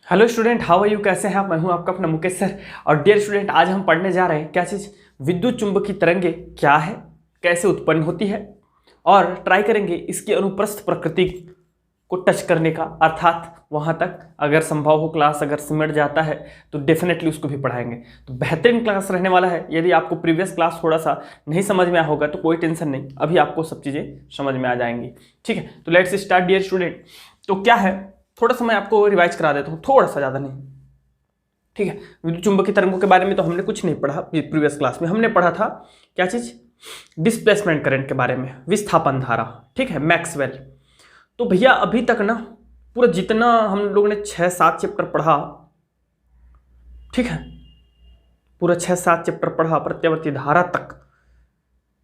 Hello student, how are you? कैसे हैं आप? मैं हूं आपका अपना मुकेश सर। और डियर स्टूडेंट, आज हम पढ़ने जा रहे हैं क्या चीज़? विद्युत चुंबकीय तरंगे क्या है, कैसे उत्पन्न होती है, और ट्राई करेंगे इसकी अनुप्रस्थ प्रकृति को टच करने का, अर्थात वहां तक अगर संभव हो क्लास अगर सिमट जाता है तो डेफिनेटली उसको भी पढ़ाएंगे। तो बेहतरीन क्लास रहने वाला है। यदि आपको प्रीवियस क्लास थोड़ा सा नहीं समझ में आया होगा तो कोई टेंशन नहीं, अभी आपको सब चीज़ें समझ में आ जाएंगी। ठीक है, तो लेट्स स्टार्ट डियर स्टूडेंट। तो क्या है, थोड़ा सा मैं आपको रिवाइज करा देता हूँ, थोड़ा सा, ज़्यादा नहीं। ठीक है, विद्युत चुंबकीय तरंगों के बारे में तो हमने कुछ नहीं पढ़ा। प्रीवियस क्लास में हमने पढ़ा था क्या चीज़? डिस्प्लेसमेंट करंट के बारे में, विस्थापन धारा। ठीक है, मैक्सवेल। तो भैया अभी तक ना पूरा जितना हम लोगों ने 6-7 चैप्टर पढ़ा, ठीक है, पूरा 6-7 चैप्टर पढ़ा प्रत्यावर्ती धारा तक।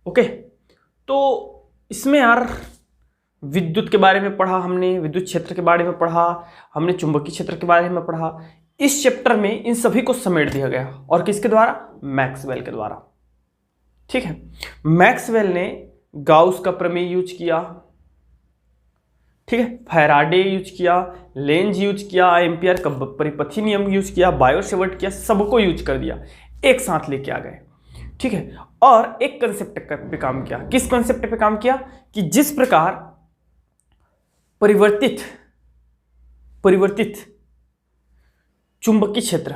ओके, तो इसमें यार विद्युत के बारे में पढ़ा हमने, विद्युत क्षेत्र के बारे में पढ़ा हमने, चुंबकीय क्षेत्र के बारे में पढ़ा। इस चैप्टर में इन सभी को समेट दिया गया, और किसके द्वारा? मैक्सवेल के द्वारा। ठीक है, मैक्सवेल ने गाउस का प्रमेय यूज किया, ठीक है, फैराडे यूज किया, लेंज यूज किया, एम्पियर का परिपथी नियम यूज किया, बायो-सेवर्ट किया, सबको यूज कर दिया, एक साथ लेके आ गए। ठीक है, और एक कंसेप्ट पे काम किया। किस कंसेप्ट पे काम किया? कि जिस प्रकार परिवर्तित चुंबकीय क्षेत्र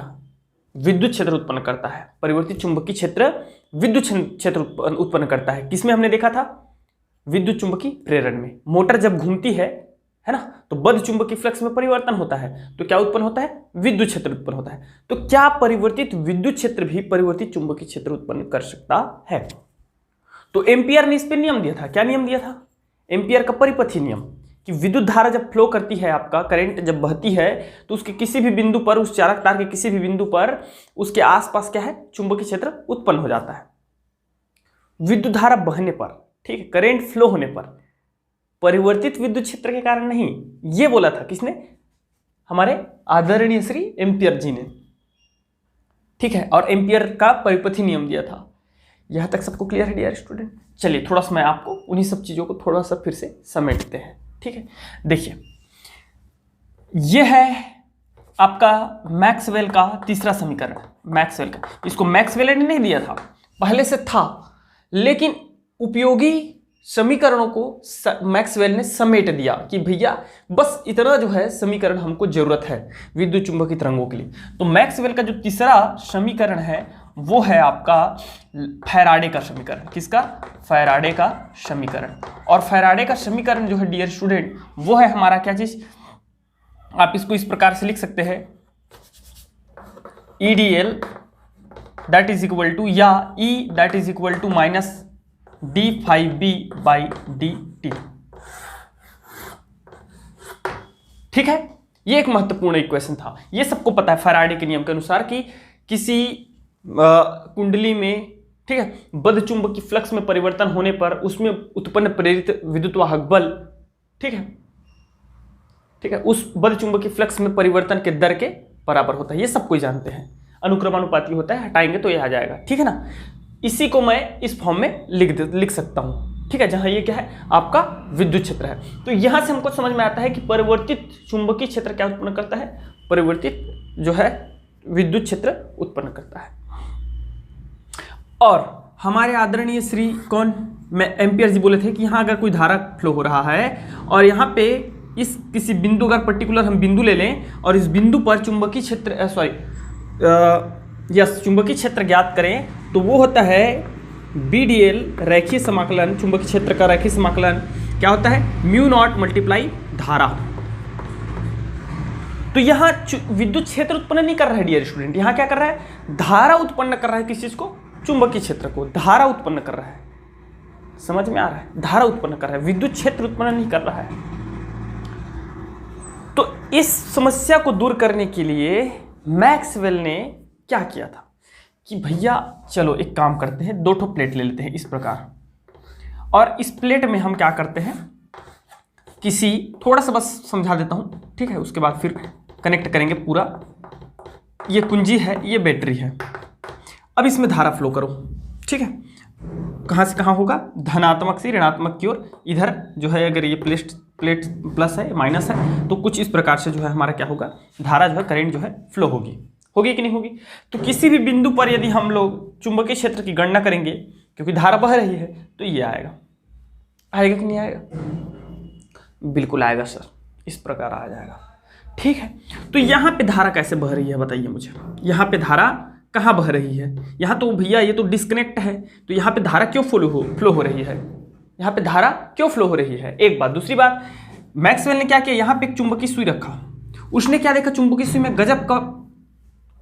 विद्युत क्षेत्र उत्पन्न करता है, परिवर्तित चुंबकीय क्षेत्र विद्युत क्षेत्र उत्पन्न करता है। किसमें हमने देखा था? विद्युत चुंबकीय प्रेरण में। मोटर जब घूमती है ना, तो बद्ध चुंबकीय फ्लक्स में परिवर्तन होता है, तो क्या उत्पन्न होता है? विद्युत क्षेत्र उत्पन्न होता है। तो क्या परिवर्तित विद्युत क्षेत्र भी परिवर्तित चुंबकीय क्षेत्र उत्पन्न कर सकता है? तो एम्पियर ने इस पर नियम दिया था। क्या नियम दिया था? एम्पियर का परिपथी नियम, कि विद्युत धारा जब फ्लो करती है, आपका करंट जब बहती है, तो उसके किसी भी बिंदु पर, उस चालक तार के किसी भी बिंदु पर उसके आसपास क्या है? चुंबकीय क्षेत्र उत्पन्न हो जाता है। विद्युत धारा बहने पर, ठीक है, करंट फ्लो होने पर, परिवर्तित विद्युत क्षेत्र के कारण नहीं। ये बोला था किसने? हमारे आदरणीय श्री एम्पियर जी ने। ठीक है, और एम्पियर का परिपथी नियम दिया था। यहां तक सबको क्लियर है डियर स्टूडेंट? चलिए थोड़ा सा मैं आपको उन्हीं सब चीजों को थोड़ा सा फिर से समेटते हैं। ठीक है, देखिए यह है आपका मैक्सवेल का तीसरा समीकरण। मैक्सवेल का, इसको मैक्सवेल ने नहीं दिया था, पहले से था, लेकिन उपयोगी समीकरणों को मैक्सवेल ने समेट दिया कि भैया बस इतना जो है समीकरण हमको जरूरत है विद्युत चुंबकीय तरंगों के लिए। तो मैक्सवेल का जो तीसरा समीकरण है वो है आपका फैराडे का समीकरण। किसका? फैराडे का समीकरण। और फैराडे का समीकरण जो है डियर स्टूडेंट, वो है हमारा क्या चीज? आप इसको इस प्रकार से लिख सकते हैं, EDL that is equal to, या E that is equal to minus d∅b/dt। ठीक है, ये एक महत्वपूर्ण इक्वेशन था। ये सबको पता है फैराडे के नियम के अनुसार कि किसी कुंडली में, ठीक है, बद्ध चुंबकीय फ्लक्स में परिवर्तन होने पर उसमें उत्पन्न प्रेरित विद्युत वाहक बल, ठीक है, उस बद्ध चुंबकीय फ्लक्स में परिवर्तन के दर के बराबर होता है। ये सब कोई जानते हैं, अनुक्रमानुपाती होता है, हटाएंगे तो ये आ जाएगा। ठीक है ना, इसी को मैं इस फॉर्म में लिख सकता हूं। ठीक है, जहां ये क्या है? आपका विद्युत क्षेत्र है। तो यहां से हमको समझ में आता है कि परिवर्तित चुंबकीय क्षेत्र क्या उत्पन्न करता है? परिवर्तित जो है विद्युत क्षेत्र उत्पन्न करता है। और हमारे आदरणीय श्री कौन, मैं एम्पियर जी बोले थे कि यहाँ अगर कोई धारा फ्लो हो रहा है और यहाँ पे इस किसी बिंदु, अगर पर्टिकुलर हम बिंदु ले लें और इस बिंदु पर चुंबकीय क्षेत्र चुंबकीय क्षेत्र ज्ञात करें, तो वो होता है BDL रेखीय समाकलन, चुंबकीय क्षेत्र का रेखीय समाकलन क्या होता है? μ0 मल्टीप्लाई धारा। तो यहां विद्युत क्षेत्र उत्पन्न नहीं कर रहा है डियर स्टूडेंट, यहां क्या कर रहा है? धारा उत्पन्न कर रहा है। किस चीज को? चुंबकीय क्षेत्र को धारा उत्पन्न कर रहा है। समझ में आ रहा है? धारा उत्पन्न कर रहा है, विद्युत क्षेत्र उत्पन्न नहीं कर रहा है। तो इस समस्या को दूर करने के लिए मैक्सवेल ने क्या किया था कि भैया चलो एक काम करते हैं, 2 ठो प्लेट ले लेते हैं इस प्रकार, और इस प्लेट में हम क्या करते हैं, किसी थोड़ा सा बस समझा देता हूं, ठीक है, उसके बाद फिर कनेक्ट करेंगे पूरा। ये कुंजी है, ये बैटरी है। अब इसमें धारा फ्लो करो, ठीक है, कहां से कहां होगा? धनात्मक से ऋणात्मक की ओर। इधर जो है अगर ये प्लेट प्लेट प्लस है माइनस है, तो कुछ इस प्रकार से जो है हमारा क्या होगा, धारा जो है करंट जो है फ्लो होगी कि नहीं होगी। तो किसी भी बिंदु पर यदि हम लोग चुंबकीय क्षेत्र की गणना करेंगे, क्योंकि धारा बह रही है, तो ये आएगा कि नहीं आएगा? बिल्कुल आएगा सर, इस प्रकार आ जाएगा। ठीक है, तो यहाँ पे धारा कैसे बह रही है बताइए मुझे। यहाँ पे धारा कहाँ बह रही है? यहाँ तो भैया ये तो डिस्कनेक्ट है, तो यहाँ पे धारा क्यों फ्लो हो रही है? यहाँ पे धारा क्यों फ्लो हो रही है? एक बात। दूसरी बात, मैक्सवेल ने क्या किया, यहाँ पे एक चुंबकीय सुई रखा। उसने क्या देखा, चुंबकीय सुई में गजब का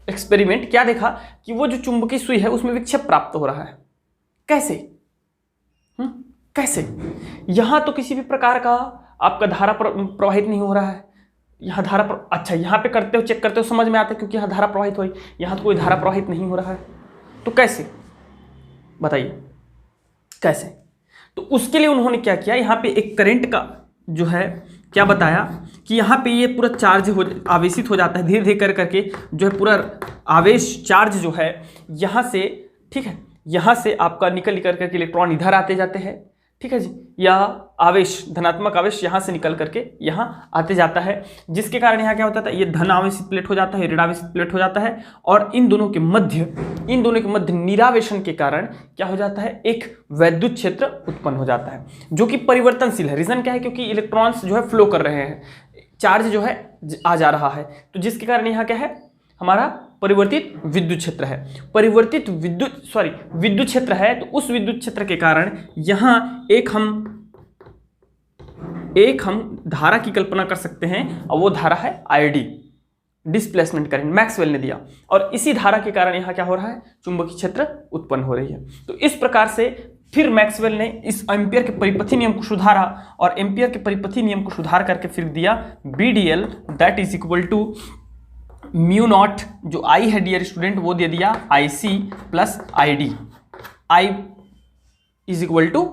एक्सपेरिमेंट क्या देखा कि वो जो चुंबकीय सुई है उसमें विक्षेप प्राप्त हो रहा है। कैसे? कैसे? यहां तो किसी भी प्रकार का आपका धारा प्रवाहित नहीं हो रहा है। यहाँ धारा अच्छा, यहाँ पे करते हो, चेक करते हो, समझ में आता है, क्योंकि यहाँ धारा प्रवाहित हुई, यहाँ तो कोई धारा प्रवाहित नहीं हो रहा है। तो कैसे बताइए, कैसे? तो उसके लिए उन्होंने क्या किया, यहाँ पे एक करंट का जो है क्या बताया कि यहाँ पे ये पूरा चार्ज आवेशित हो जाता है, धीरे धीरे कर करके जो है पूरा आवेश चार्ज जो है यहाँ से, ठीक है, यहाँ से आपका निकल करके इलेक्ट्रॉन इधर आते जाते हैं, ठीक है जी, या आवेश, धनात्मक आवेश यहाँ से निकल करके यहाँ आते जाता है, जिसके कारण यहाँ क्या होता है, ये धन आवेशित प्लेट हो जाता है, ऋण आवेशित प्लेट हो जाता है, और इन दोनों के मध्य निरावेशन के कारण क्या हो जाता है, एक वैद्युत क्षेत्र उत्पन्न हो जाता है, जो कि परिवर्तनशील है। रीजन क्या है, क्योंकि इलेक्ट्रॉन्स जो है फ्लो कर रहे हैं, चार्ज जो है आ जा रहा है, तो जिसके कारण यहाँ क्या है, हमारा परिवर्तित विद्युत क्षेत्र है। परिवर्तित विद्युत क्षेत्र है, तो उस विद्युत क्षेत्र के कारण यहां एक हम धारा की कल्पना कर सकते हैं, और वो धारा है आईडी, डिस्प्लेसमेंट करंट, मैक्सवेल ने दिया, और इसी धारा के कारण यहां क्या हो रहा है, चुंबकीय क्षेत्र उत्पन्न हो रही है। तो इस प्रकार से फिर मैक्सवेल ने इस एम्पियर के परिपथी नियम को सुधारा, और एम्पियर के परिपथी नियम को सुधार करके फिर दिया BDL that is equal to mu naught, जो आई है डियर स्टूडेंट वो दे दिया IC plus ID, I is equal to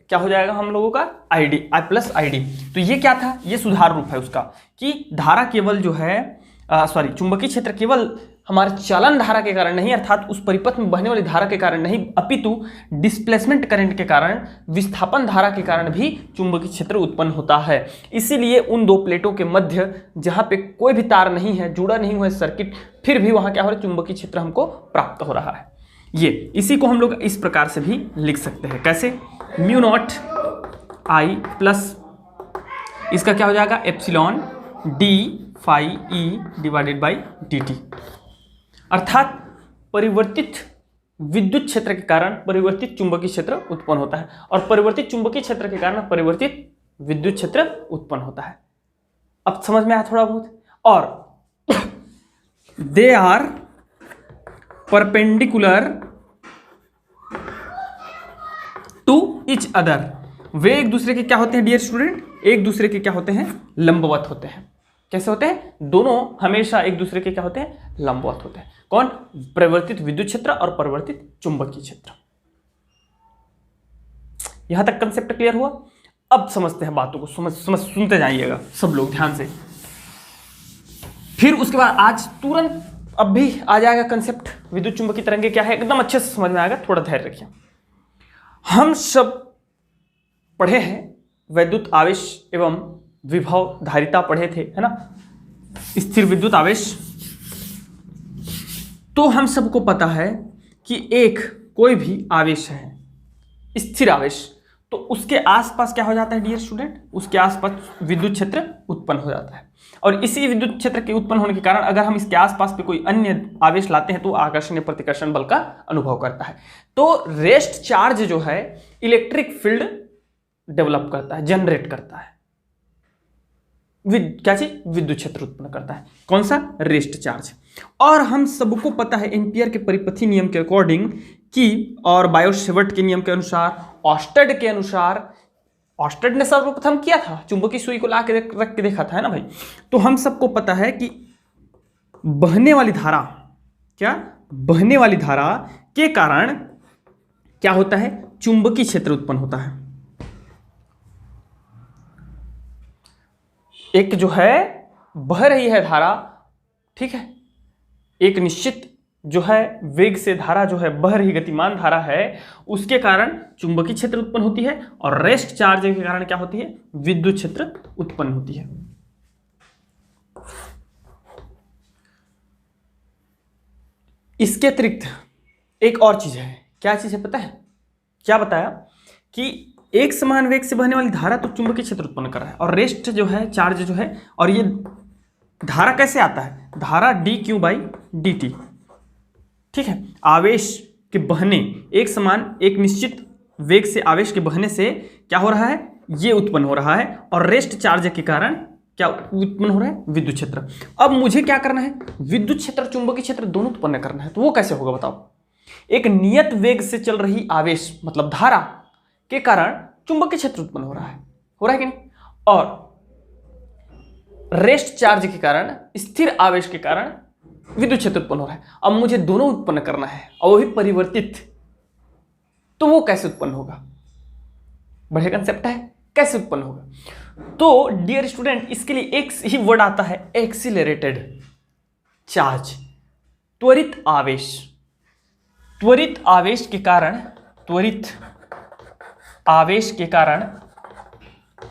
क्या हो जाएगा हम लोगों का ID, I प्लस ID। तो ये क्या था, ये सुधार रूप है उसका, कि धारा केवल जो है चुंबकीय क्षेत्र केवल हमारे चालन धारा के कारण नहीं, अर्थात उस परिपथ में बहने वाली धारा के कारण नहीं, अपितु डिस्प्लेसमेंट करंट के कारण, विस्थापन धारा के कारण भी चुंबकीय क्षेत्र उत्पन्न होता है। इसीलिए उन दो प्लेटों के मध्य जहां पे कोई भी तार नहीं है, जुड़ा नहीं हुआ है सर्किट, फिर भी वहां क्या हो रहा है, चुंबकीय क्षेत्र हमको प्राप्त हो रहा है। ये इसी को हम लोग इस प्रकार से भी लिख सकते हैं, कैसे, म्यू नॉट I प्लस इसका क्या हो जाएगा, epsilon D phi E divided by dt, अर्थात परिवर्तित विद्युत क्षेत्र के कारण परिवर्तित चुंबकीय क्षेत्र उत्पन्न होता है, और परिवर्तित चुंबकीय क्षेत्र के कारण परिवर्तित विद्युत क्षेत्र उत्पन्न होता है। अब समझ में आया थोड़ा बहुत। और they are perpendicular to each other, वे एक दूसरे के क्या होते हैं डियर स्टूडेंट, एक दूसरे के क्या होते हैं, लंबवत होते हैं। कैसे होते हैं, दोनों हमेशा एक दूसरे के क्या होते हैं, लंबवत होते हैं। कौन, परिवर्तित विद्युत क्षेत्र और परिवर्तित चुंबकीय क्षेत्र। यहां तक कंसेप्ट क्लियर हुआ। अब समझते हैं बातों को, सुनते जाइएगा सब लोग ध्यान से। फिर उसके बाद आज तुरंत अब भी आ जाएगा कंसेप्ट, विद्युत चुंबकीय तरंगे क्या है, एकदम अच्छे से समझ में आएगा, थोड़ा धैर्य रखिए। हम सब पढ़े हैं वैद्युत आवेश एवं विभव धारिता पढ़े थे, है ना, स्थिर विद्युत आवेश। तो हम सबको पता है कि एक कोई भी आवेश है, स्थिर आवेश, तो उसके आसपास क्या हो जाता है डियर स्टूडेंट, उसके आसपास विद्युत क्षेत्र उत्पन्न हो जाता है, और इसी विद्युत क्षेत्र के उत्पन्न होने के कारण अगर हम इसके आसपास पे कोई अन्य आवेश लाते हैं तो आकर्षण या प्रतिकर्षण बल का अनुभव करता है। तो रेस्ट चार्ज जो है इलेक्ट्रिक फील्ड डेवलप करता है, जनरेट करता है, क्या चीज, विद्युत क्षेत्र उत्पन्न करता है। कौन सा, रेस्ट चार्ज। और हम सबको पता है एम्पियर के परिपथी नियम के अकॉर्डिंग कि, और बायो-सेवर्ट के नियम के अनुसार, ऑस्टेड के अनुसार, ऑस्टेड ने सर्वप्रथम किया था, चुंबकीय सुई को ला के रख के देखा था, है ना भाई। तो हम सबको पता है कि बहने वाली धारा, क्या, बहने वाली धारा के कारण क्या होता है, चुंबकीय क्षेत्र उत्पन्न होता है। एक जो है बह रही है धारा, ठीक है, एक निश्चित जो है वेग से धारा जो है बह रही गतिमान धारा है उसके कारण चुंबकीय क्षेत्र उत्पन्न होती है, और रेस्ट चार्ज के कारण क्या होती है, विद्युत क्षेत्र उत्पन्न होती है। इसके अतिरिक्त एक और चीज है, क्या चीज है पता है, क्या बताया कि एक समान वेग से बहने वाली धारा तो चुंबकीय क्षेत्र उत्पन्न कर रहा है, और रेस्ट जो है चार्ज जो है, और ये धारा कैसे आता है, धारा dq/dt, ठीक है। आवेश के बहने, एक समान एक निश्चित वेग से आवेश के बहने से क्या हो रहा है, ये उत्पन्न हो रहा है, और रेस्ट चार्ज के कारण क्या उत्पन्न हो रहा है, विद्युत क्षेत्र। अब मुझे क्या करना है, विद्युत क्षेत्र चुंबकीय क्षेत्र दोनों उत्पन्न करना है। तो वो कैसे होगा बताओ। एक नियत वेग से चल रही आवेश मतलब धारा के कारण चुंबकीय क्षेत्र उत्पन्न हो रहा है कि नहीं, और रेस्ट चार्ज के कारण, स्थिर आवेश के कारण विद्युत क्षेत्र उत्पन्न हो रहा है। अब मुझे दोनों उत्पन्न करना है और वही परिवर्तित, तो वो कैसे उत्पन्न होगा, बढ़िया कंसेप्ट है, कैसे उत्पन्न होगा। तो डियर स्टूडेंट, इसके लिए एक ही वर्ड आता है, एक्सीलरेटेड चार्ज, त्वरित आवेश। त्वरित आवेश के कारण, त्वरित आवेश के कारण,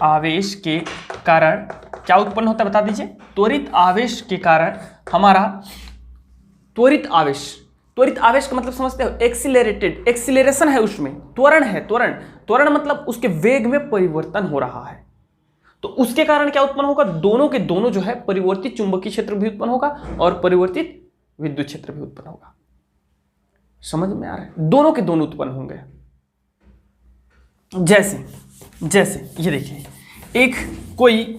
आवेश के कारण क्या उत्पन्न होता है बता दीजिए। त्वरित आवेश के कारण हमारा त्वरित आवेश, त्वरित आवेश का मतलब समझते हो, एक्सीलरेटेड, एक्सीलरेशन है उसमें, त्वरण है, त्वरण मतलब उसके वेग में परिवर्तन हो रहा है, तो उसके कारण क्या उत्पन्न होगा, दोनों के दोनों जो है परिवर्तित चुंबकीय क्षेत्र भी उत्पन्न होगा और परिवर्तित विद्युत क्षेत्र भी उत्पन्न होगा। समझ में आ रहा है, दोनों के दोनों उत्पन्न होंगे। जैसे ये देखिए, एक कोई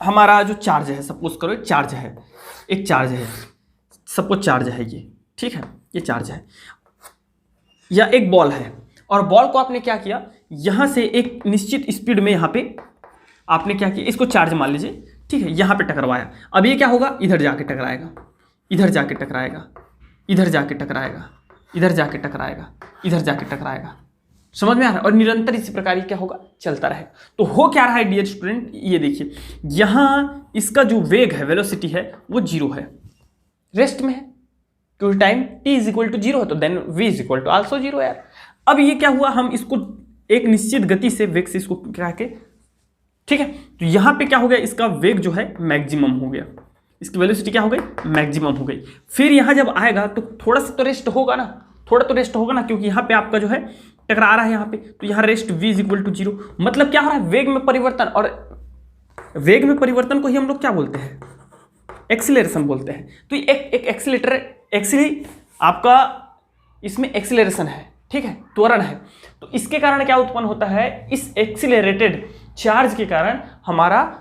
हमारा जो चार्ज है, सपोज करो एक चार्ज है, सपोज चार्ज है ये, ठीक है, ये चार्ज है, या एक बॉल है, और बॉल को आपने क्या किया, यहां से एक निश्चित स्पीड में यहां पे आपने क्या किया, इसको चार्ज मान लीजिए, ठीक है, यहां पे टकराया। अब ये क्या होगा, इधर जाके टकराएगा, इधर जाके टकराएगा, इधर जाके टकराएगा, इधर जाके टकराएगा, इधर जाके टकराएगा। समझ में आ रहा है, और निरंतर इसी प्रकार क्या होगा, चलता रहेगा। तो हो क्या रहा है डियर स्टूडेंट, ये देखिए, यहां इसका जो वेग है, वेलोसिटी है, वो 0 है, रेस्ट में है, क्योंकि टाइम t = 0 है, तो देन v = also 0 है यार। अब ये क्या हुआ, हम इसको एक निश्चित गति से, वेग से इसको क्या के, ठीक है, तो यहां पे क्या हो गया, इसका वेग जो है मैक्सिमम हो गया, इसकी वेलोसिटी क्या हो गई, मैक्सिमम हो गई। फिर यहां जब आएगा तो थोड़ा सा तो रेस्ट होगा ना, क्योंकि यहां पे आपका जो है टकरा रहा है यहां पे, तो यहां रेस्ट v = 0, मतलब क्या हो रहा है, वेग में परिवर्तन, और वेग में परिवर्तन को ही हम लोग क्या बोलते हैं, एक्सीलरेशन बोलते हैं। तो एक एक्सीलेटर, एक्चुअली आपका इसमें एक्सीलरेशन है, ठीक है, त्वरण है, तो इसके कारण क्या उत्पन्न होता है, इस एक्सीलरेटेड चार्ज के कारण हमारा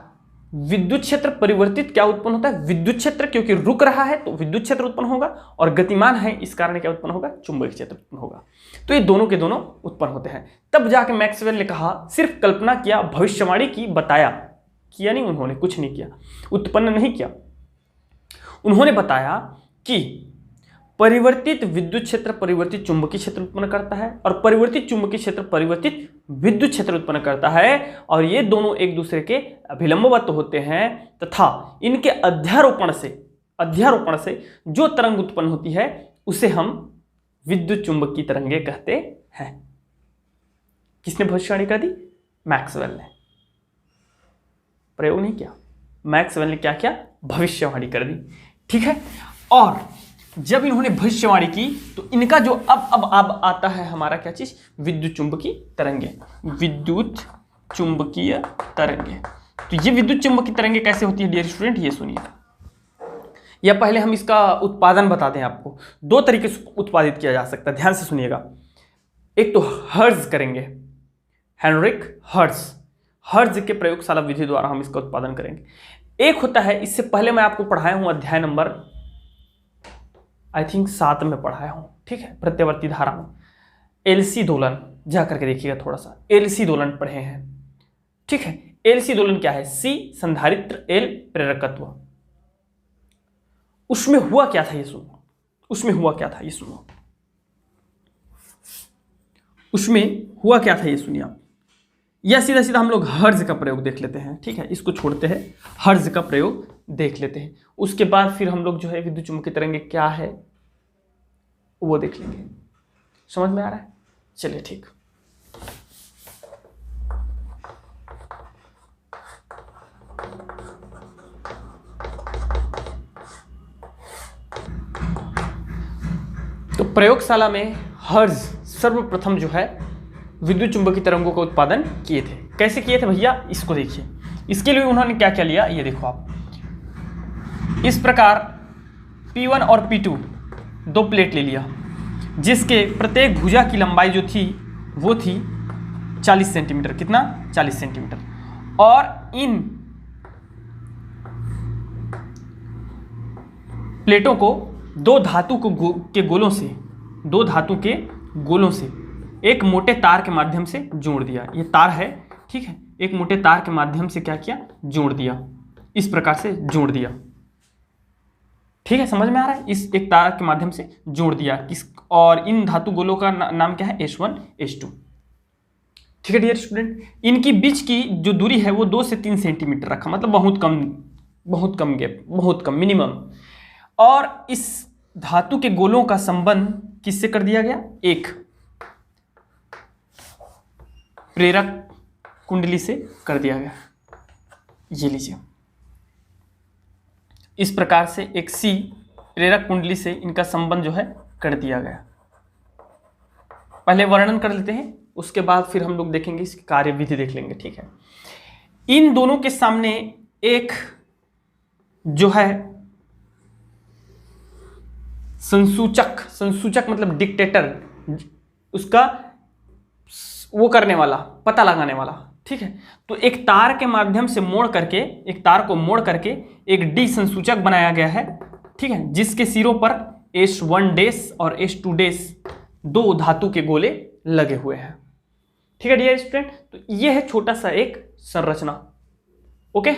विद्युत क्षेत्र परिवर्तित क्या उत्पन्न होता है, विद्युत क्षेत्र, क्योंकि रुक रहा है तो विद्युत क्षेत्र उत्पन्न होगा, और गतिमान है इस कारण क्या उत्पन्न होगा, चुंबकीय क्षेत्र उत्पन्न होगा। तो ये दोनों के दोनों उत्पन्न होते हैं। तब जाके मैक्सवेल ने कहा, सिर्फ कल्पना किया, भविष्यवाणी की, बताया, किया नहीं, उन्होंने कुछ नहीं किया, उत्पन्न नहीं किया, उन्होंने बताया कि परिवर्तित विद्युत क्षेत्र परिवर्तित चुंबकीय क्षेत्र उत्पन्न करता है, और परिवर्तित चुंबकीय क्षेत्र परिवर्तित विद्युत क्षेत्र उत्पन्न करता है, और ये दोनों एक दूसरे के अभिलंबवत होते हैं, तथा इनके अध्यारोपण से जो तरंग उत्पन्न होती है उसे हम विद्युत चुंबकीय तरंगे कहते हैं। किसने भविष्यवाणी कर दी, मैक्सवेल ने, प्रयोग नहीं किया, मैक्सवेल ने क्या किया, भविष्यवाणी कर दी, ठीक है। और जब इन्होंने भविष्यवाणी की तो इनका जो अब आता है हमारा क्या चीज, विद्युत चुंबकीय तरंगे, विद्युत चुंबकीय तरंगे। तो ये विद्युत चुंबकीय तरंगे कैसे होती है डियर स्टूडेंट, ये सुनिए, या पहले हम इसका उत्पादन बता दें आपको। 2 तरीके से उत्पादित किया जा सकता है, ध्यान से सुनिएगा। एक तो हर्ट्ज करेंगे, हेनरिक हर्ट्ज के प्रयोगशाला विधि द्वारा हम इसका उत्पादन करेंगे। एक होता है, इससे पहले मैं आपको पढ़ाया हूं, अध्याय नंबर आई थिंक 7 में पढ़ाया हूं, ठीक है, प्रत्यावर्ती धारा में, एलसी दोलन, जा करके देखिएगा थोड़ा सा, एलसी दोलन पढ़े हैं, ठीक है। एलसी दोलन क्या है, सी संधारित्र, एल प्रेरकत्व। उसमें हुआ क्या था ये सुनो, उसमें हुआ क्या था ये सुनिए आप, या सीधा सीधा हम लोग हर्ज का प्रयोग देख लेते हैं, ठीक है, इसको छोड़ते हैं, हर्ज का प्रयोग देख लेते हैं। उसके बाद फिर हम लोग जो है विद्युत चुंबकीय तरंगे क्या है वो देख लेंगे। समझ में आ रहा है? चलिए ठीक। तो प्रयोगशाला में हर्ज सर्वप्रथम जो है विद्युत चुंबकीय तरंगों का उत्पादन किए थे। कैसे किए थे भैया? इसको देखिए। इसके लिए उन्होंने क्या क्या लिया, ये देखो आप। इस प्रकार P1 और P2 दो प्लेट ले लिया, जिसके प्रत्येक भुजा की लंबाई जो थी वो थी 40 सेंटीमीटर। कितना? 40 सेंटीमीटर। और इन प्लेटों को दो धातु के गोलों से एक मोटे तार के माध्यम से जोड़ दिया। ये तार है, ठीक है, एक मोटे तार के माध्यम से क्या किया? जोड़ दिया। इस प्रकार से जोड़ दिया। ठीक है, समझ में आ रहा है? इस एक तार के माध्यम से जोड़ दिया किस, और इन धातु गोलों का नाम क्या है? H1 H2। ठीक है डियर स्टूडेंट, इनकी बीच की जो दूरी है वो 2 से 3 सेंटीमीटर रखा, मतलब बहुत कम गैप, बहुत कम, मिनिमम। और इस धातु के गोलों का संबंध किससे कर दिया गया? एक प्रेरक कुंडली से कर दिया गया। ये लीजिए, इस प्रकार से एक सी प्रेरक कुंडली से इनका संबंध जो है कर दिया गया। पहले वर्णन कर लेते हैं, उसके बाद फिर हम लोग देखेंगे इसकी कार्यविधि देख लेंगे। ठीक है, इन दोनों के सामने एक जो है संसूचक मतलब डिक्टेटर, उसका वो करने वाला, पता लगाने वाला। ठीक है, तो एक तार के माध्यम से एक तार को मोड़ करके एक डी संसूचक बनाया गया है। ठीक है, जिसके सिरों पर H1 और H2 दो धातु के गोले लगे हुए हैं। ठीक है डियर स्टूडेंट, तो ये है छोटा सा एक संरचना। ओके,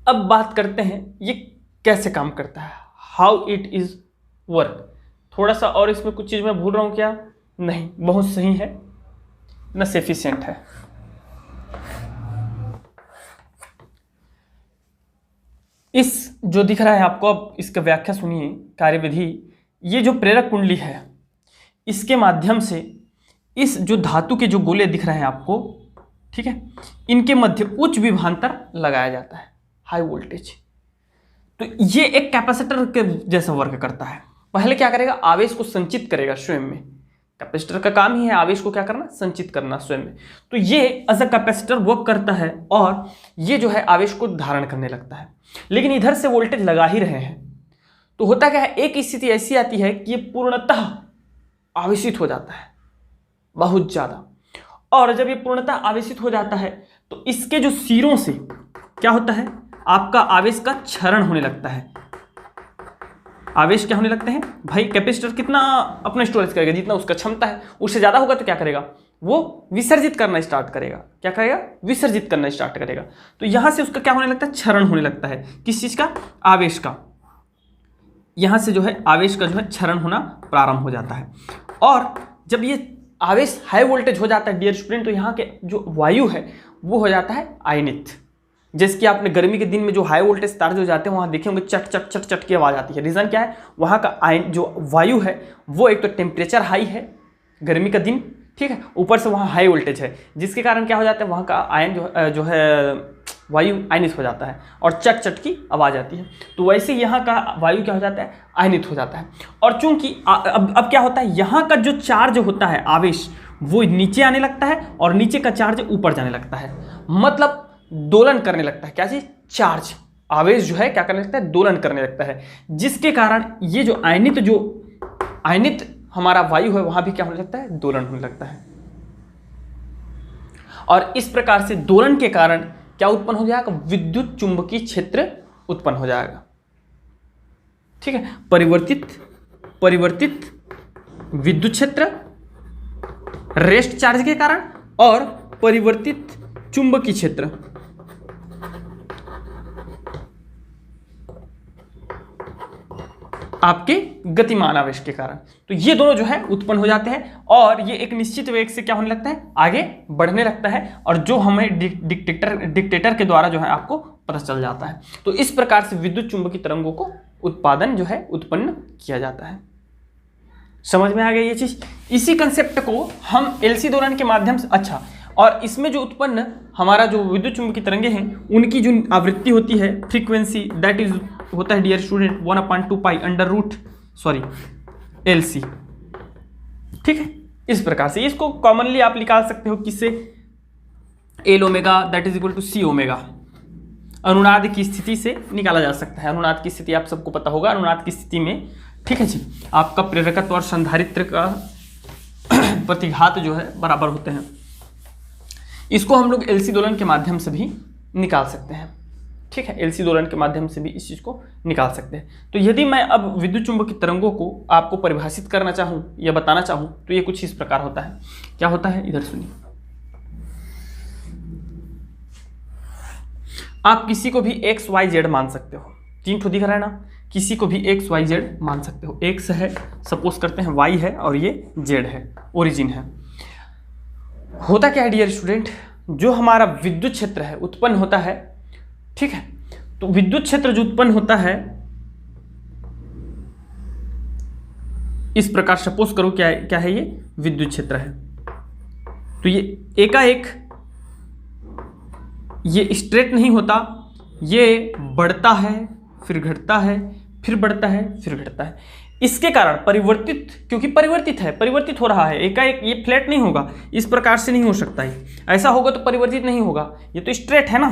अब बात करते हैं ये कैसे काम करता है, हाउ इट इज वर्क। थोड़ा सा और इसमें कुछ चीज मैं भूल रहा हूं क्या? नहीं, बहुत सही है, इतना सफिशिएंट है। इस जो दिख रहा है आपको, अब इसका व्याख्या सुनिए, कार्यविधि। ये जो प्रेरक कुंडली है, इसके माध्यम से इस जो धातु के जो गोले दिख रहे हैं आपको, ठीक है, इनके मध्य उच्च विभवांतर लगाया जाता है, हाई वोल्टेज। तो ये एक कैपेसिटर के जैसा वर्क करता है। पहले क्या करेगा? आवेश को संचित करेगा स्वयं में। कैपेसिटर का काम ही है आवेश को क्या करना? संचित करना स्वयं में। तो ये एज अ कैपेसिटर वर्क करता है और ये जो है आवेश को धारण करने लगता है। लेकिन इधर से वोल्टेज लगा ही रहे हैं, तो होता क्या है, एक स्थिति ऐसी आती है कि ये पूर्णतः आवेशित हो जाता है, बहुत ज्यादा। और जब ये पूर्णतः आवेशित हो जाता है तो इसके जो सिरों से क्या होता है, आपका आवेश का क्षरण होने लगता है। आवेश क्या होने लगते हैं भाई? कैपेसिटर कितना अपना स्टोरेज करेगा? जितना उसका क्षमता है, उससे ज्यादा होगा तो क्या करेगा? वो विसर्जित करना स्टार्ट करेगा। क्या करेगा? विसर्जित करना स्टार्ट करेगा। तो यहां से उसका क्या होने लगता है? क्षरण होने लगता है। किस चीज का? आवेश का। यहां से जो है आवेश का जो है क्षरण होना प्रारंभ हो जाता है। और जब ये आवेश हाई वोल्टेज हो जाता है डियर स्टूडेंट, तो यहाँ के जो वायु है वो हो जाता है आयनित। जैसे कि आपने गर्मी के दिन में जो हाई वोल्टेज तार जो जाते हैं वहाँ देखे होंगे चट चट चट चट की आवाज़ आती है। रीज़न क्या है? वहाँ का आयन जो वायु है वो एक तो टेम्परेचर हाई है गर्मी का दिन, ठीक है, ऊपर से वहाँ हाई वोल्टेज है, जिसके कारण क्या हो जाता है, वहाँ का आयन जो है वायु आयनित हो जाता है और चट चट की आवाज़ आती है। तो वैसे यहाँ का वायु क्या हो जाता है? आयनित हो जाता है। और चूंकि अब क्या होता है, यहाँ का जो चार्ज होता है आवेश वो नीचे आने लगता है और नीचे का चार्ज ऊपर जाने लगता है, मतलब दोलन करने लगता है। क्या चीज? चार्ज। आवेश जो है क्या करने लगता है? दोलन करने लगता है, जिसके कारण ये जो आयनित हमारा वायु है वहां भी क्या होने लगता है? दोलन होने लगता है। और इस प्रकार से दोलन के कारण क्या उत्पन्न हो जाएगा? विद्युत चुंबकीय क्षेत्र उत्पन्न हो जाएगा। ठीक है, परिवर्तित विद्युत क्षेत्र रेस्ट चार्ज के कारण और परिवर्तित चुंबकीय क्षेत्र आपके गतिमान आवेश के कारण। तो ये दोनों जो है उत्पन्न हो जाते हैं और ये एक निश्चित वेग से क्या होने लगता है? आगे बढ़ने लगता है, और जो हमें डिक्टेटर के द्वारा जो है आपको पता चल जाता है। तो इस प्रकार से विद्युत चुंबकीय तरंगों को उत्पादन जो है उत्पन्न किया जाता है। समझ में आ गया ये चीज। इसी कंसेप्ट को हम एलसी दोलन के माध्यम से, अच्छा, और इसमें जो उत्पन्न हमारा जो विद्युत चुंबकीय तरंगे हैं उनकी जो आवृत्ति होती है, फ्रीक्वेंसी, दैट इज होता है dear student 1/2 pi under root LC. ठीक है, इस प्रकार से इसको कॉमनली आप निकाल सकते हो किससे, L omega that is equal to C omega, अनुनाद की स्थिति से निकाला जा सकता है। अनुनाद की स्थिति आप सबको पता होगा। अनुनाद की स्थिति में, ठीक है जी, आपका प्रेरकत्व और संधारित्र का प्रतिघात जो है बराबर होते हैं। इसको हम लोग एलसी दोलन के माध्यम से भी निकाल सकते हैं। ठीक है, एलसी दोलन के माध्यम से भी इस चीज को निकाल सकते हैं। तो यदि मैं अब विद्युत चुंबकीय तरंगों को आपको परिभाषित करना चाहूं या बताना चाहूं तो ये कुछ इस प्रकार होता है। क्या होता है, इधर सुनिए। आप किसी को भी एक्स वाई जेड मान सकते हो, 3 ठो दिख रहा है ना, किसी को भी एक्स वाई जेड मान सकते हो। एक्स है, सपोज करते हैं वाई है, और ये जेड है, ओरिजिन है। होता क्या है डियर स्टूडेंट, जो हमारा विद्युत क्षेत्र है उत्पन्न होता है, ठीक है, तो विद्युत क्षेत्र जो उत्पन्न होता है इस प्रकार, सपोज करो क्या है ये विद्युत क्षेत्र है, तो ये एकाएक ये स्ट्रेट नहीं होता, ये बढ़ता है फिर घटता है, फिर बढ़ता है फिर घटता है। इसके कारण परिवर्तित, क्योंकि परिवर्तित हो रहा है, एकाएक ये फ्लैट नहीं होगा, इस प्रकार से नहीं हो सकता है। ऐसा होगा तो परिवर्तित नहीं होगा, ये तो स्ट्रेट है ना।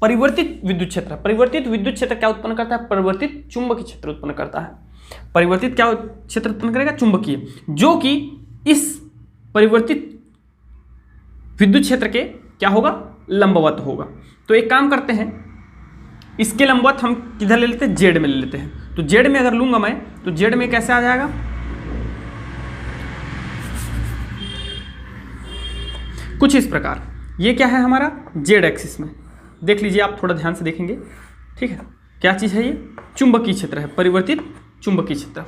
परिवर्तित विद्युत क्षेत्र, परिवर्तित विद्युत क्षेत्र क्या उत्पन्न करता है, परिवर्तित चुंबकीय क्षेत्र उत्पन्न करता है। परिवर्तित क्या क्षेत्र उत्पन्न करेगा, चुंबकीय, जो कि इस परिवर्तित विद्युत क्षेत्र के क्या होगा, लंबवत होगा। तो एक काम करते हैं, इसके लंबवत हम किधर ले लेते हैं, जेड में ले लेते हैं। तो जेड में अगर लूंगा मैं, तो जेड में कैसे आ जाएगा, कुछ इस प्रकार। ये क्या है हमारा, जेड एक्सिस में, देख लीजिए आप थोड़ा ध्यान से देखेंगे। ठीक है, क्या चीज है ये, चुंबकीय क्षेत्र है, परिवर्तित चुंबकीय क्षेत्र।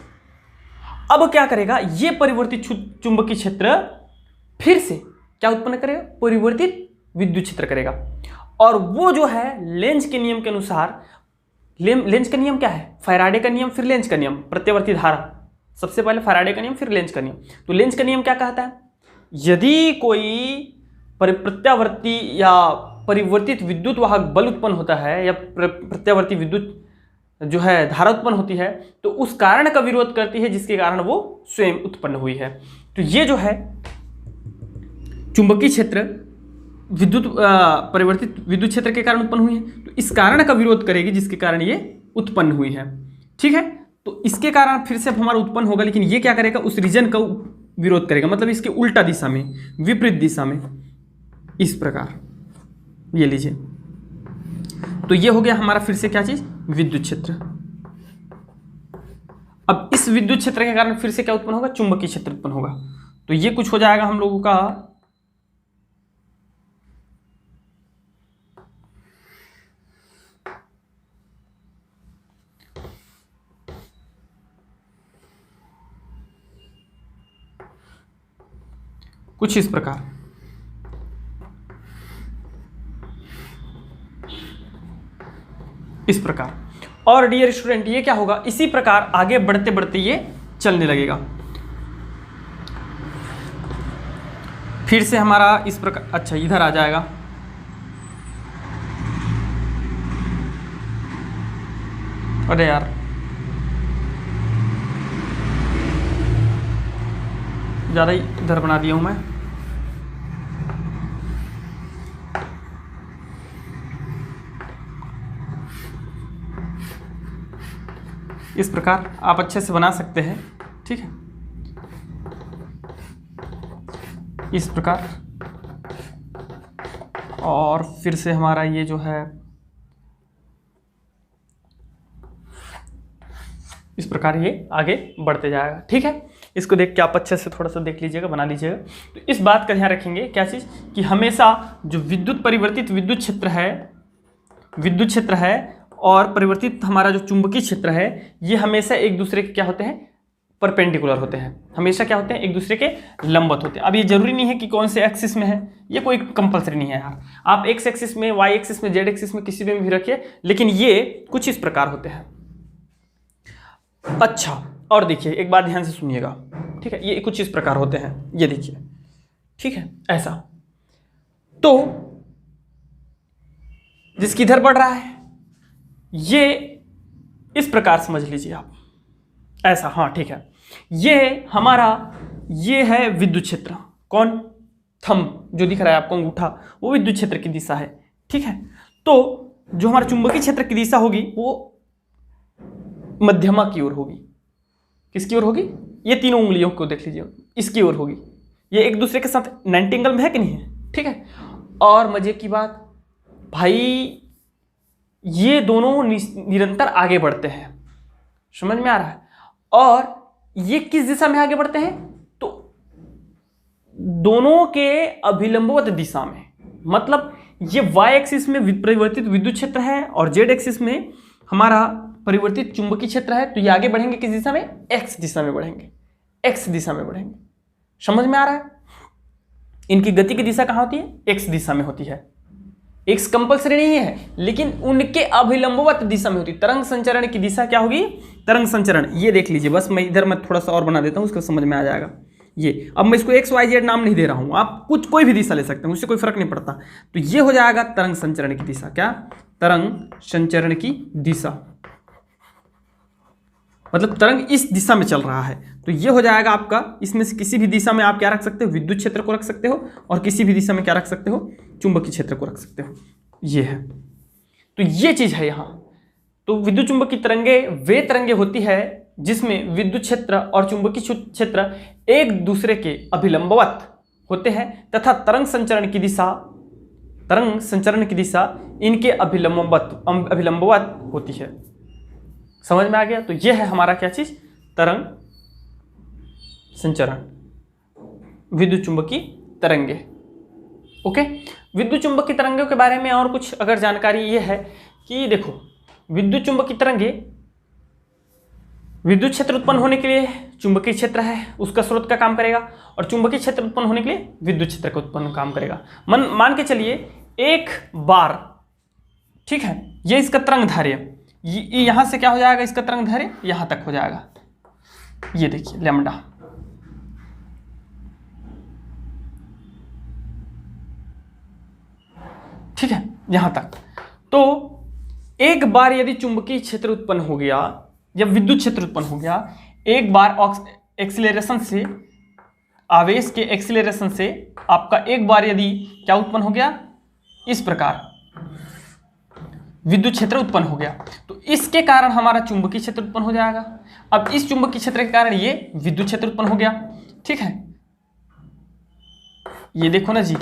अब क्या करेगा, ये परिवर्तित चुंबकीय क्षेत्र फिर से क्या उत्पन्न करेगा, परिवर्तित विद्युत क्षेत्र करेगा। और वो जो है लेंज के नियम के अनुसार, लेंज का नियम क्या है, फैराडे का नियम फिर लेंज का नियम, प्रत्यावर्ती धारा, सबसे पहले फैराडे का नियम फिर लेंज का नियम। तो लेंज का नियम क्या कहता है, यदि कोई प्रत्यावर्ती या परिवर्तित विद्युत वाहक बल उत्पन्न होता है या प्रत्यावर्ती विद्युत जो है धारा उत्पन्न होती है, तो उस कारण का विरोध करती है जिसके कारण वो स्वयं उत्पन्न हुई है। तो ये जो है चुंबकीय क्षेत्र विद्युत परिवर्तित विद्युत क्षेत्र के कारण उत्पन्न हुई है, तो इस कारण का विरोध करेगी जिसके कारण ये उत्पन्न हुई है। ठीक है, तो इसके कारण फिर से हमारा उत्पन्न होगा, लेकिन ये क्या करेगा, उस रीजन का विरोध करेगा, मतलब इसके उल्टा दिशा में, विपरीत दिशा में, इस प्रकार। ये लीजिए, तो ये हो गया हमारा फिर से क्या चीज, विद्युत क्षेत्र। अब इस विद्युत क्षेत्र के कारण फिर से क्या उत्पन्न होगा, चुंबकीय क्षेत्र उत्पन्न होगा। तो ये कुछ हो जाएगा हम लोगों का कुछ इस प्रकार। इस प्रकार। और डियर स्टूडेंट ये क्या होगा, इसी प्रकार आगे बढ़ते बढ़ते ये चलने लगेगा। फिर से हमारा इस प्रकार, अच्छा इधर आ जाएगा, अरे यार ज़्यादा ही इधर बना दिया हूं मैं। इस प्रकार आप अच्छे से बना सकते हैं। ठीक है, इस प्रकार। और फिर से हमारा ये जो है इस प्रकार ये आगे बढ़ते जाएगा। ठीक है, इसको देख के आप अच्छे से थोड़ा सा देख लीजिएगा, बना लीजिएगा। तो इस बात का ध्यान रखेंगे, क्या चीज़, कि हमेशा जो विद्युत परिवर्तित विद्युत क्षेत्र है और परिवर्तित हमारा जो चुंबकीय क्षेत्र है, ये हमेशा एक दूसरे के क्या होते हैं, परपेंडिकुलर होते हैं, हमेशा क्या होते हैं, एक दूसरे के लंबवत होते हैं। अब ये जरूरी नहीं है कि कौन से एक्सिस में है, ये कोई कंपलसरी नहीं है यार। आप एक्स एक्सिस में, वाई एक्सिस में, जेड एक्सिस में, किसी में भी रखिए, लेकिन ये कुछ इस प्रकार होते हैं। अच्छा, और देखिए एक बात ध्यान से सुनिएगा, ठीक है, ये कुछ इस प्रकार होते हैं, ये देखिए, ठीक है, ऐसा। तो जिसकी इधर बढ़ रहा है ये इस प्रकार समझ लीजिए आप, ऐसा, हाँ ठीक है। ये हमारा ये है विद्युत क्षेत्र, कौन, थंब जो दिख रहा है आपको अंगूठा, वो विद्युत क्षेत्र की दिशा है, ठीक है। तो जो हमारा चुंबकीय क्षेत्र की दिशा होगी वो मध्यमा की ओर होगी। किसकी ओर होगी, ये तीनों उंगलियों को देख लीजिए, इसकी ओर होगी। ये एक दूसरे के साथ 90 एंगल में है कि नहीं है, ठीक है। और मजे की बात भाई, ये दोनों निरंतर आगे बढ़ते हैं, समझ में आ रहा है। और ये किस दिशा में आगे बढ़ते हैं, तो दोनों के अभिलंबवत दिशा में, मतलब ये वाई एक्सिस में परिवर्तित विद्युत क्षेत्र है और जेड एक्सिस में हमारा परिवर्तित चुंबकीय क्षेत्र है। तो ये आगे बढ़ेंगे किस दिशा में, एक्स दिशा में बढ़ेंगे, एक्स दिशा में बढ़ेंगे, समझ में आ रहा है। इनकी गति की दिशा कहां होती है, एक्स दिशा में होती है। एक्स कंपल्सरी नहीं है, लेकिन उनके अभिलंबवत दिशा में होती है। तरंग संचरण की दिशा क्या होगी, तरंग संचरण, ये देख लीजिए, बस मैं इधर थोड़ा सा और बना देता हूं, उसको समझ में आ जाएगा। ये अब मैं इसको एक्स वाई जेड नाम नहीं दे रहा हूं, आप कुछ कोई भी दिशा ले सकते हैं, उससे कोई फर्क नहीं पड़ता। तो ये हो जाएगा तरंग संचरण की दिशा, क्या, तरंग संचरण की दिशा, मतलब तरंग इस दिशा में चल रहा है। तो ये हो जाएगा आपका, इसमें से किसी भी दिशा में आप क्या रख सकते हो, विद्युत क्षेत्र को रख सकते हो, और किसी भी दिशा में क्या रख सकते हो, चुंबकीय क्षेत्र को रख सकते हो। ये है, तो ये चीज है यहाँ। तो विद्युत चुंबकीय तरंगे वे तरंगे होती है जिसमें विद्युत क्षेत्र और चुंबकीय क्षेत्र एक दूसरे के अभिलंबवत होते हैं तथा तरंग संचरण की दिशा इनके अभिलंबवत होती है। समझ में आ गया। तो यह है हमारा क्या चीज, तरंग संचरण, विद्युत चुंबकीय तरंगे। ओके, विद्युत चुंबकीय तरंगों के बारे में और कुछ अगर जानकारी ये है कि देखो, विद्युत चुंबकीय तरंगे विद्युत क्षेत्र उत्पन्न होने के लिए चुंबकीय क्षेत्र है उसका स्रोत का काम करेगा, और चुंबकीय क्षेत्र उत्पन्न होने के लिए विद्युत क्षेत्र का उत्पन्न काम करेगा। मान के चलिए एक बार, ठीक है, ये इसका तरंग दैर्ध्य, यहां से क्या हो जाएगा, इसका तरंग दैर्ध्य यहां तक हो जाएगा, ये देखिए लैम्डा, ठीक है, यहां तक। तो एक बार यदि चुंबकीय क्षेत्र उत्पन्न हो गया या विद्युत क्षेत्र उत्पन्न हो गया, एक बार एक्सीलरेशन से, आवेश के एक्सीलरेशन से आपका एक बार यदि क्या उत्पन्न हो गया, इस प्रकार विद्युत क्षेत्र उत्पन्न हो गया, तो इसके कारण हमारा चुंबकीय क्षेत्र उत्पन्न हो जाएगा। अब इस चुंबकीय क्षेत्र के कारण ये विद्युत क्षेत्र उत्पन्न हो गया, ठीक है। ये देखो ना जी,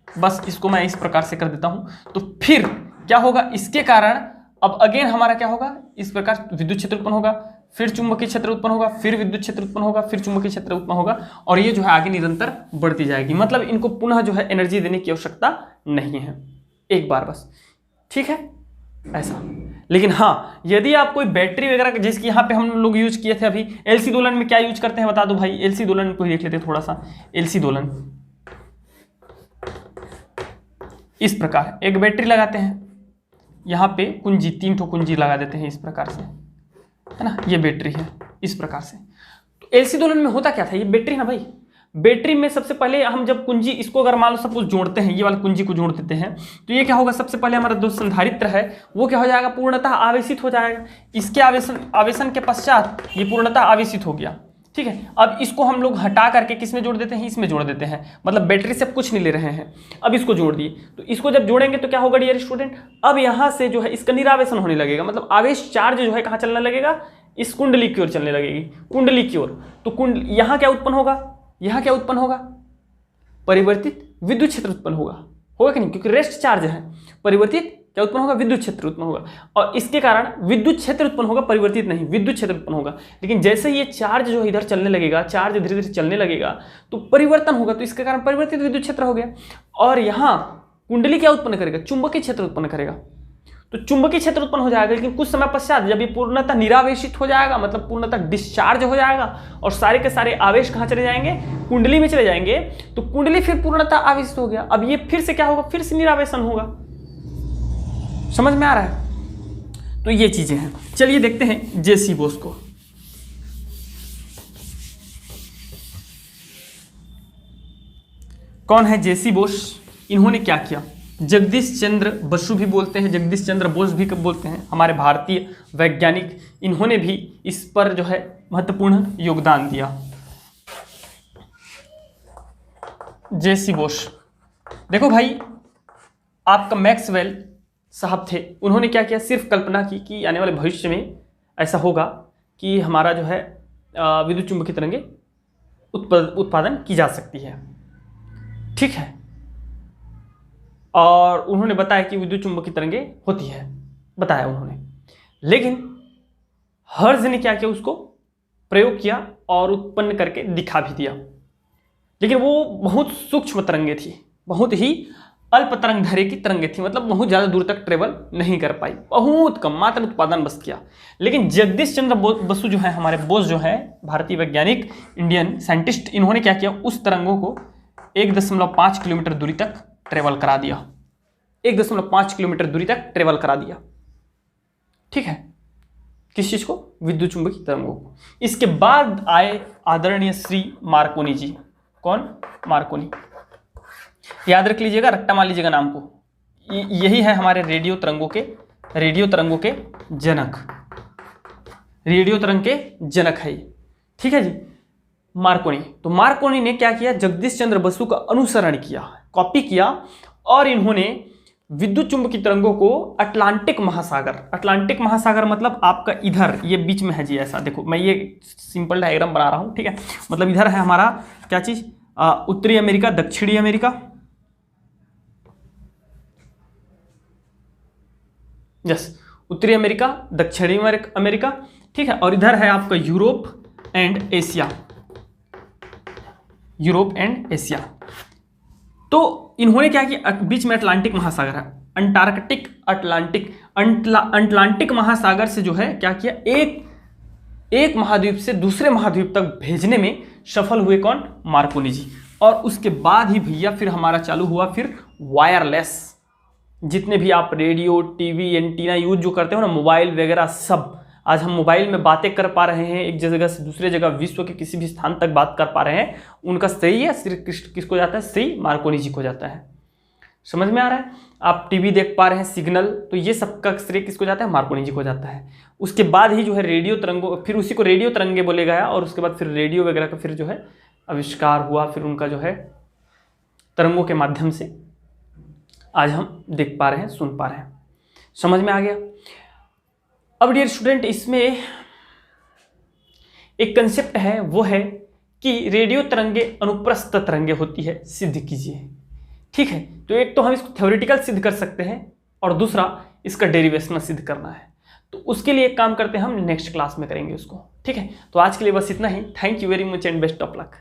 बस इसको मैं इस प्रकार से कर देता हूं। तो फिर क्या होगा, इसके कारण अब अगेन हमारा क्या होगा, इस प्रकार विद्युत क्षेत्र उत्पन्न होगा, फिर चुंबकीय क्षेत्र उत्पन्न होगा, फिर विद्युत क्षेत्र उत्पन्न होगा, फिर चुंबकीय क्षेत्र उत्पन्न होगा, और ये जो है आगे निरंतर बढ़ती जाएगी। मतलब इनको पुनः जो है एनर्जी देने की आवश्यकता नहीं है, एक बार बस, ठीक है, ऐसा। लेकिन हाँ, यदि आप कोई बैटरी वगैरह, जिसकी यहाँ पे हम लोग यूज किए थे अभी, एलसी दोलन में क्या यूज करते हैं बता दो भाई, एलसी दोलन को देख लेते हैं थोड़ा सा। एलसी दोलन इस प्रकार एक बैटरी लगाते हैं, यहाँ पे कुंजी, 3 ठो कुंजी लगा देते हैं इस प्रकार से, है ना, ये बैटरी है इस प्रकार से। तो एलसी दोलन में होता क्या था, ये बैटरी ना भाई, बैटरी में सबसे पहले हम जब कुंजी, इसको अगर मान लो सपोज जोड़ते हैं, ये वाला कुंजी को जोड़ देते हैं, तो ये क्या होगा, सबसे पहले हमारा जो संधारित्र है वो क्या हो जाएगा, पूर्णतः आवेशित हो जाएगा। इसके आवेशन के पश्चात ये पूर्णतः आवेशित हो गया, ठीक है। अब इसको हम लोग हटा करके किस में जोड़ देते हैं, इसमें जोड़ देते हैं, मतलब बैटरी से अब कुछ नहीं ले रहे हैं, अब इसको जोड़ दिए। तो इसको जब जोड़ेंगे तो क्या होगा डियर स्टूडेंट, अब यहाँ से जो है इसका निरावेशन होने लगेगा, मतलब आवेश चार्ज जो है कहाँ चलने लगेगा, इस कुंडली की ओर चलने लगेगी, कुंडली की ओर। तो यहाँ क्या उत्पन्न होगा, यहाँ क्या उत्पन्न होगा, परिवर्तित विद्युत क्षेत्र उत्पन्न होगा कि नहीं, क्योंकि रेस्ट चार्ज है। परिवर्तित क्या उत्पन्न होगा, विद्युत क्षेत्र उत्पन्न होगा, और इसके कारण विद्युत क्षेत्र उत्पन्न होगा, परिवर्तित नहीं, विद्युत क्षेत्र उत्पन्न होगा। लेकिन जैसे ये चार्ज जो इधर चलने लगेगा, चार्ज धीरे धीरे चलने लगेगा, तो परिवर्तन होगा, तो इसके कारण परिवर्तित विद्युत क्षेत्र हो गया। और यहाँ कुंडली क्या उत्पन्न करेगा, चुंबकीय क्षेत्र उत्पन्न करेगा। तो चुंबकीय क्षेत्र उत्पन्न हो जाएगा, लेकिन कुछ समय पश्चात जब ये पूर्णतः निरावेशित हो जाएगा, मतलब पूर्णतः डिस्चार्ज हो जाएगा, और सारे के सारे आवेश कहाँ चले जाएंगे, कुंडली में चले जाएंगे, तो कुंडली फिर पूर्णतः आवेशित हो गया। अब ये फिर से क्या होगा, फिर से निरावेशन होगा। समझ में आ रहा है। तो ये चीजें हैं। चलिए देखते हैं जेसी बोस को। कौन है जेसी बोस? इन्होंने क्या किया? जगदीश चंद्र बसु भी बोलते हैं, जगदीश चंद्र बोस भी बोलते हैं, हमारे भारतीय वैज्ञानिक, इन्होंने भी इस पर जो है महत्वपूर्ण योगदान दिया। जेसी बोस, देखो भाई, आपका मैक्सवेल साहब थे, उन्होंने क्या किया? सिर्फ कल्पना की कि आने वाले भविष्य में ऐसा होगा कि हमारा जो है विद्युत चुंबकीय तरंगे उत्पादन की जा सकती है, ठीक है। और उन्होंने बताया कि विद्युत चुंबकीय तरंगे होती है, बताया उन्होंने। लेकिन हर्ट्ज ने क्या किया? उसको प्रयोग किया और उत्पन्न करके दिखा भी दिया। लेकिन वो बहुत सूक्ष्म तरंगे थी, बहुत ही अल्प तरंग दैर्घ्य की तरंगे थी, मतलब बहुत ज़्यादा दूर तक ट्रेवल नहीं कर पाई, बहुत कम मात्र उत्पादन बस किया। लेकिन जगदीश चंद्र बसु जो है, हमारे बोस जो है, भारतीय वैज्ञानिक, इंडियन साइंटिस्ट, इन्होंने क्या किया? उस तरंगों को 1.5 किलोमीटर दूरी तक ट्रेवल करा दिया, 1.5 किलोमीटर दूरी तक ट्रेवल करा दिया, ठीक है। किस चीज को? विद्युत चुंबकीय तरंगों को। इसके बाद आए आदरणीय श्री मार्कोनी जी। कौन? मार्कोनी। याद रख लीजिएगा, रट्टा मार लीजिएगा नाम को। यही है हमारे रेडियो तरंगों के जनक, रेडियो तरंग के जनक है ये, ठीक है जी, मार्कोनी। तो मार्कोनी ने क्या किया? जगदीश चंद्र बसु का अनुसरण किया, कॉपी किया, और इन्होंने विद्युत चुंबकीय तरंगों को अटलांटिक महासागर मतलब आपका इधर, ये बीच में है जी, ऐसा देखो, मैं ये सिंपल डायग्राम बना रहा हूं, ठीक है। मतलब इधर है हमारा क्या चीज? उत्तरी अमेरिका, दक्षिणी अमेरिका, यस, उत्तरी अमेरिका, दक्षिणी अमेरिका, ठीक है। और इधर है आपका यूरोप एंड एशिया। तो इन्होंने क्या किया? बीच में अटलांटिक महासागर है, अटलांटिक महासागर से जो है क्या किया? एक महाद्वीप से दूसरे महाद्वीप तक भेजने में सफल हुए। कौन? मार्कोनी जी। और उसके बाद ही भैया फिर हमारा चालू हुआ फिर वायरलेस, जितने भी आप रेडियो, टीवी, एंटीना यूज जो करते हो ना, मोबाइल वगैरह सब, आज हम मोबाइल में बातें कर पा रहे हैं, एक जगह से दूसरे जगह, विश्व के किसी भी स्थान तक बात कर पा रहे हैं, उनका श्रेय है सिर्फ किसको जाता है? श्री मार्कोनी जी को जाता है। समझ में आ रहा है? आप टीवी देख पा रहे हैं, सिग्नल, तो ये सबका श्रेय किसको जाता है? मार्कोनी जी को जाता है। उसके बाद ही जो है रेडियो तरंगों, फिर उसी को रेडियो तरंगे बोले गया, और उसके बाद फिर रेडियो वगैरह का फिर जो है आविष्कार हुआ, फिर उनका जो है तरंगों के माध्यम से आज हम देख पा रहे हैं, सुन पा रहे हैं। समझ में आ गया? अब डियर स्टूडेंट, इसमें एक कंसेप्ट है, वो है कि रेडियो तरंगे अनुप्रस्थ तरंगे होती है, सिद्ध कीजिए, ठीक है। तो एक तो हम इसको थ्योरेटिकल सिद्ध कर सकते हैं, और दूसरा इसका डेरिवेशनल सिद्ध करना है। तो उसके लिए एक काम करते हैं, हम नेक्स्ट क्लास में करेंगे उसको, ठीक है। तो आज के लिए बस इतना ही। Thank you very much and best of luck.